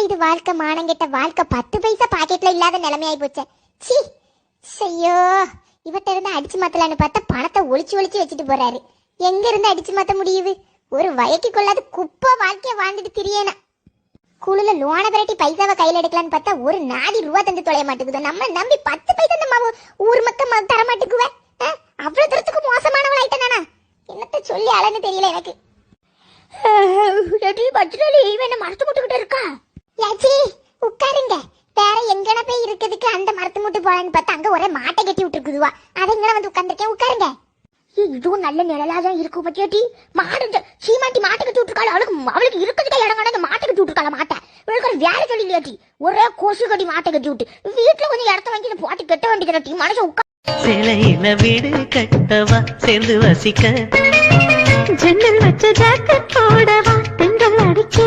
இது வாழ்க்கை, மானங்கெட்ட வாழ்க்கை. 10 பைசா பாக்கெட்ல இல்லாத நிலைமையாயி போச்சே. சி ஐயோ, இவட்ட இருந்து அடிச்சு மாத்தலான்னு பார்த்தா பணத்தை ஒளிச்சு ஒளிச்சு வச்சுட்டு போறாரு. எங்க இருந்து அடிச்சு மாத்த முடியுது? ஒரு வயக்கு கொள்ளாத குப்பை வாழ்க்கைய வாழ்ந்துட்டு திரியேனா. குழுல லோன விரட்டி பைசாவை கையில எடுக்கலான்னு பார்த்தா ஒரு நாடி ரூபா தந்து தொலைய மாட்டேங்குது. நம்ம நம்பி 10 பைசா நம்ம ஊர் மக்கள் தர மாட்டேங்குவே. அவ்வளவு தூரத்துக்கு மோசமானவளாயிட்டேன் நானா? என்னத்த சொல்லி அழன்னு தெரியல எனக்கு. என்ன மரத்து முட்டுக்கிட்டு இருக்கா? யாச்சி உட்காருங்க. வேற எங்கன போய் இருக்கிறதுக்கு அந்த மரத்து முட்டு போலான்னு பார்த்தா அங்க ஒரே மாட்டை கட்டி விட்டுருக்குதுவா. அதை எங்கன வந்து உட்காந்துருக்கேன். உட்காருங்க. இதுவும் நல்ல நிழலாதான் இருக்கும் பத்தியாட்டி. மாடு சீமாட்டி மாட்டை கட்டி விட்டுருக்காள். அவளுக்கு இருக்கிறதுக்கே இடம் அந்த மாட்டை கட்டி விட்டுருக்காள். மாட்டை இவளுக்கு ஒரு வேலை சொல்லி இல்லையாட்டி. ஒரே கொசு கட்டி மாட்டை கட்டி விட்டு வீட்டுல கொஞ்சம் இடத்த வாங்கி போட்டு கட்ட வேண்டியதாட்டி. மனசு உட்கா சிலையில வீடு கட்டவா சேர்ந்து வசிக்க, ஜன்னல் வச்ச ஜாக்கெட் போடவா தென்றல் அடிக்க.